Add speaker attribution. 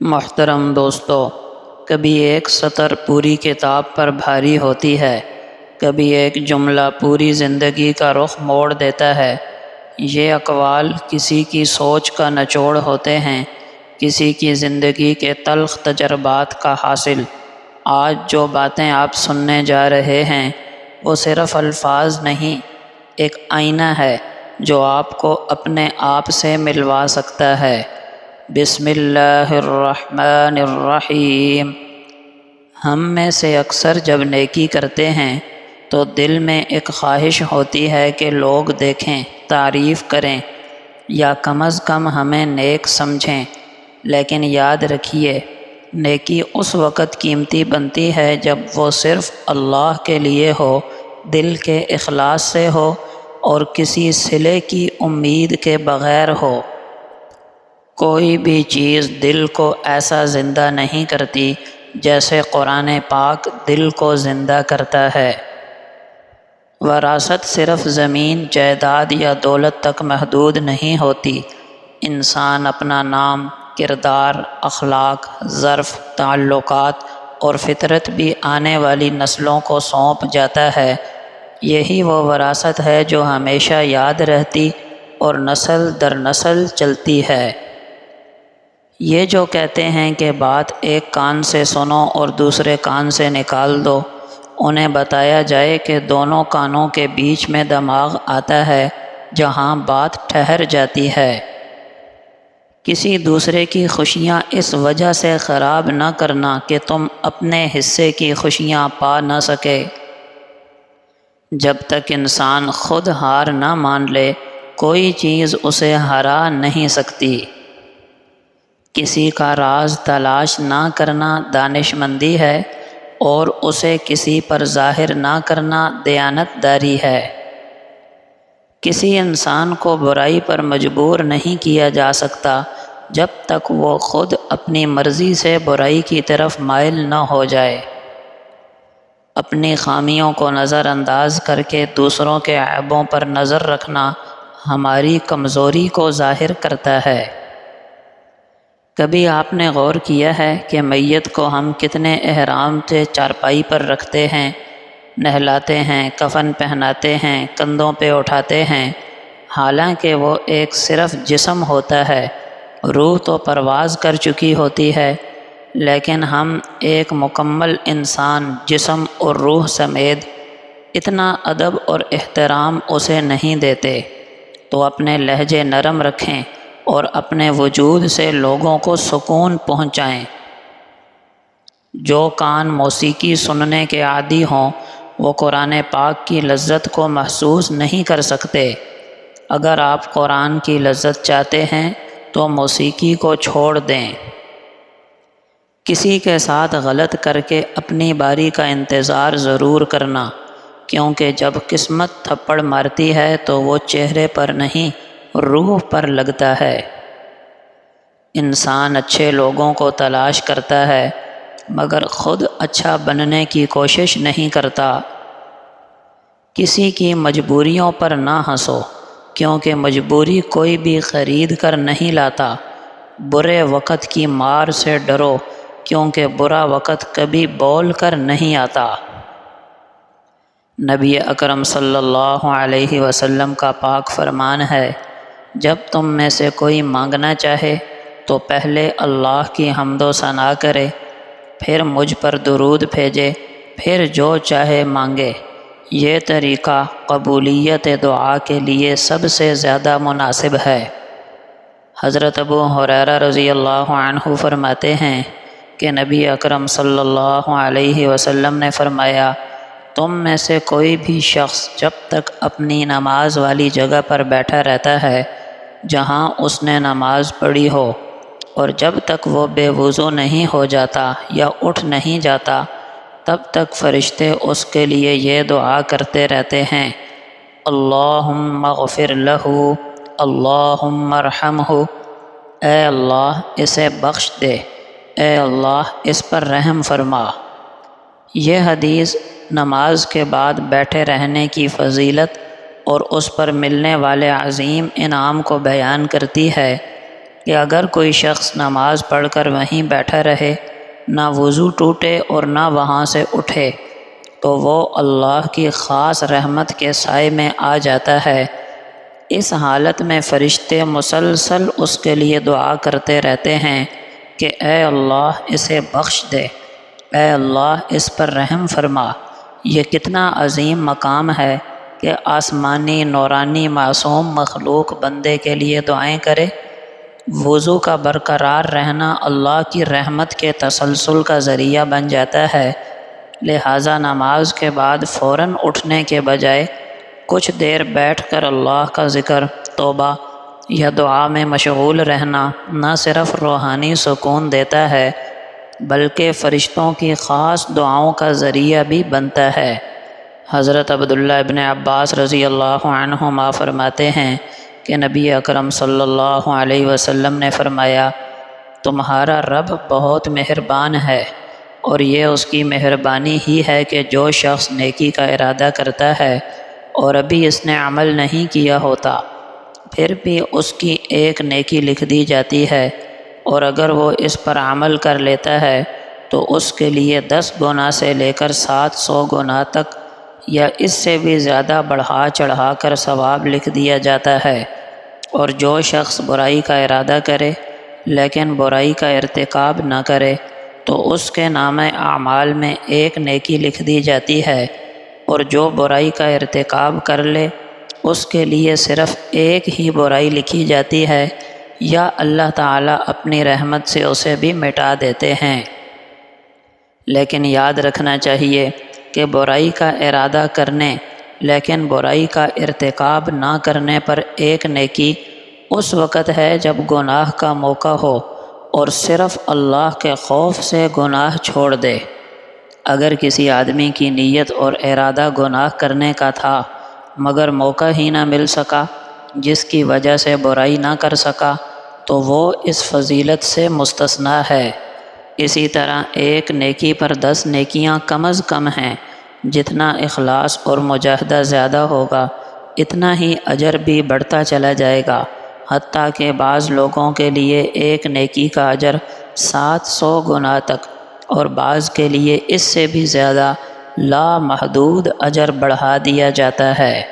Speaker 1: محترم دوستو، کبھی ایک سطر پوری کتاب پر بھاری ہوتی ہے، کبھی ایک جملہ پوری زندگی کا رخ موڑ دیتا ہے۔ یہ اقوال کسی کی سوچ کا نچوڑ ہوتے ہیں، کسی کی زندگی کے تلخ تجربات کا حاصل۔ آج جو باتیں آپ سننے جا رہے ہیں وہ صرف الفاظ نہیں، ایک آئینہ ہے جو آپ کو اپنے آپ سے ملوا سکتا ہے۔ بسم اللہ الرحمن الرحیم۔ ہم میں سے اکثر جب نیکی کرتے ہیں تو دل میں ایک خواہش ہوتی ہے کہ لوگ دیکھیں، تعریف کریں یا کم از کم ہمیں نیک سمجھیں۔ لیکن یاد رکھیے، نیکی اس وقت قیمتی بنتی ہے جب وہ صرف اللہ کے لیے ہو، دل کے اخلاص سے ہو اور کسی صلے کی امید کے بغیر ہو۔ کوئی بھی چیز دل کو ایسا زندہ نہیں کرتی جیسے قرآن پاک دل کو زندہ کرتا ہے۔ وراثت صرف زمین، جائیداد یا دولت تک محدود نہیں ہوتی۔ انسان اپنا نام، کردار، اخلاق، ظرف، تعلقات اور فطرت بھی آنے والی نسلوں کو سونپ جاتا ہے۔ یہی وہ وراثت ہے جو ہمیشہ یاد رہتی اور نسل در نسل چلتی ہے۔ یہ جو کہتے ہیں کہ بات ایک کان سے سنو اور دوسرے کان سے نکال دو، انہیں بتایا جائے کہ دونوں کانوں کے بیچ میں دماغ آتا ہے جہاں بات ٹھہر جاتی ہے۔ کسی دوسرے کی خوشیاں اس وجہ سے خراب نہ کرنا کہ تم اپنے حصے کی خوشیاں پا نہ سکے۔ جب تک انسان خود ہار نہ مان لے، کوئی چیز اسے ہرا نہیں سکتی۔ کسی کا راز تلاش نہ کرنا دانش مندی ہے اور اسے کسی پر ظاہر نہ کرنا دیانت داری ہے۔ کسی انسان کو برائی پر مجبور نہیں کیا جا سکتا جب تک وہ خود اپنی مرضی سے برائی کی طرف مائل نہ ہو جائے۔ اپنی خامیوں کو نظر انداز کر کے دوسروں کے عیبوں پر نظر رکھنا ہماری کمزوری کو ظاہر کرتا ہے۔ کبھی آپ نے غور کیا ہے کہ میت کو ہم کتنے احترام سے چارپائی پر رکھتے ہیں، نہلاتے ہیں، کفن پہناتے ہیں، کندھوں پہ اٹھاتے ہیں، حالانکہ وہ ایک صرف جسم ہوتا ہے، روح تو پرواز کر چکی ہوتی ہے، لیکن ہم ایک مکمل انسان جسم اور روح سمیت اتنا ادب اور احترام اسے نہیں دیتے۔ تو اپنے لہجے نرم رکھیں اور اپنے وجود سے لوگوں کو سکون پہنچائیں۔ جو کان موسیقی سننے کے عادی ہوں وہ قرآن پاک کی لذت کو محسوس نہیں کر سکتے۔ اگر آپ قرآن کی لذت چاہتے ہیں تو موسیقی کو چھوڑ دیں۔ کسی کے ساتھ غلط کر کے اپنی باری کا انتظار ضرور کرنا، کیونکہ جب قسمت تھپڑ مارتی ہے تو وہ چہرے پر نہیں، روح پر لگتا ہے۔ انسان اچھے لوگوں کو تلاش کرتا ہے مگر خود اچھا بننے کی کوشش نہیں کرتا۔ کسی کی مجبوریوں پر نہ ہنسو، کیونکہ مجبوری کوئی بھی خرید کر نہیں لاتا۔ برے وقت کی مار سے ڈرو، کیونکہ برا وقت کبھی بول کر نہیں آتا۔ نبی اکرم صلی اللہ علیہ وسلم کا پاک فرمان ہے، جب تم میں سے کوئی مانگنا چاہے تو پہلے اللہ کی حمد و ثنا کرے، پھر مجھ پر درود بھیجے، پھر جو چاہے مانگے۔ یہ طریقہ قبولیت دعا کے لیے سب سے زیادہ مناسب ہے۔ حضرت ابو ہریرہ رضی اللہ عنہ فرماتے ہیں کہ نبی اکرم صلی اللہ علیہ وسلم نے فرمایا، تم میں سے کوئی بھی شخص جب تک اپنی نماز والی جگہ پر بیٹھا رہتا ہے جہاں اس نے نماز پڑھی ہو، اور جب تک وہ بے وضو نہیں ہو جاتا یا اٹھ نہیں جاتا، تب تک فرشتے اس کے لیے یہ دعا کرتے رہتے ہیں، اللہم اغفر لہ، اللہم ارحمہ، اے اللہ اسے بخش دے، اے اللہ اس پر رحم فرما۔ یہ حدیث نماز کے بعد بیٹھے رہنے کی فضیلت اور اس پر ملنے والے عظیم انعام کو بیان کرتی ہے کہ اگر کوئی شخص نماز پڑھ کر وہیں بیٹھا رہے، نہ وضو ٹوٹے اور نہ وہاں سے اٹھے، تو وہ اللہ کی خاص رحمت کے سائے میں آ جاتا ہے۔ اس حالت میں فرشتے مسلسل اس کے لیے دعا کرتے رہتے ہیں کہ اے اللہ اسے بخش دے، اے اللہ اس پر رحم فرما۔ یہ کتنا عظیم مقام ہے کہ آسمانی نورانی معصوم مخلوق بندے کے لیے دعائیں کرے۔ وضو کا برقرار رہنا اللہ کی رحمت کے تسلسل کا ذریعہ بن جاتا ہے، لہٰذا نماز کے بعد فوراً اٹھنے کے بجائے کچھ دیر بیٹھ کر اللہ کا ذکر، توبہ یا دعا میں مشغول رہنا نہ صرف روحانی سکون دیتا ہے بلکہ فرشتوں کی خاص دعاؤں کا ذریعہ بھی بنتا ہے۔ حضرت عبداللہ ابن عباس رضی اللہ عنہما فرماتے ہیں کہ نبی اکرم صلی اللہ علیہ وسلم نے فرمایا، تمہارا رب بہت مہربان ہے، اور یہ اس کی مہربانی ہی ہے کہ جو شخص نیکی کا ارادہ کرتا ہے اور ابھی اس نے عمل نہیں کیا ہوتا، پھر بھی اس کی ایک نیکی لکھ دی جاتی ہے، اور اگر وہ اس پر عمل کر لیتا ہے تو اس کے لیے 10 گنا سے لے کر 700 گنا تک یا اس سے بھی زیادہ بڑھا چڑھا کر ثواب لکھ دیا جاتا ہے۔ اور جو شخص برائی کا ارادہ کرے لیکن برائی کا ارتکاب نہ کرے تو اس کے نامہ اعمال میں ایک نیکی لکھ دی جاتی ہے، اور جو برائی کا ارتکاب کر لے اس کے لیے صرف ایک ہی برائی لکھی جاتی ہے، یا اللہ تعالیٰ اپنی رحمت سے اسے بھی مٹا دیتے ہیں۔ لیکن یاد رکھنا چاہیے کہ برائی کا ارادہ کرنے لیکن برائی کا ارتکاب نہ کرنے پر ایک نیکی اس وقت ہے جب گناہ کا موقع ہو اور صرف اللہ کے خوف سے گناہ چھوڑ دے۔ اگر کسی آدمی کی نیت اور ارادہ گناہ کرنے کا تھا مگر موقع ہی نہ مل سکا جس کی وجہ سے برائی نہ کر سکا تو وہ اس فضیلت سے مستثنیٰ ہے۔ اسی طرح ایک نیکی پر 10 نیکیاں کم از کم ہیں۔ جتنا اخلاص اور مجاہدہ زیادہ ہوگا اتنا ہی اجر بھی بڑھتا چلا جائے گا، حتیٰ کہ بعض لوگوں کے لیے ایک نیکی کا اجر 700 گنا تک اور بعض کے لیے اس سے بھی زیادہ لامحدود اجر بڑھا دیا جاتا ہے۔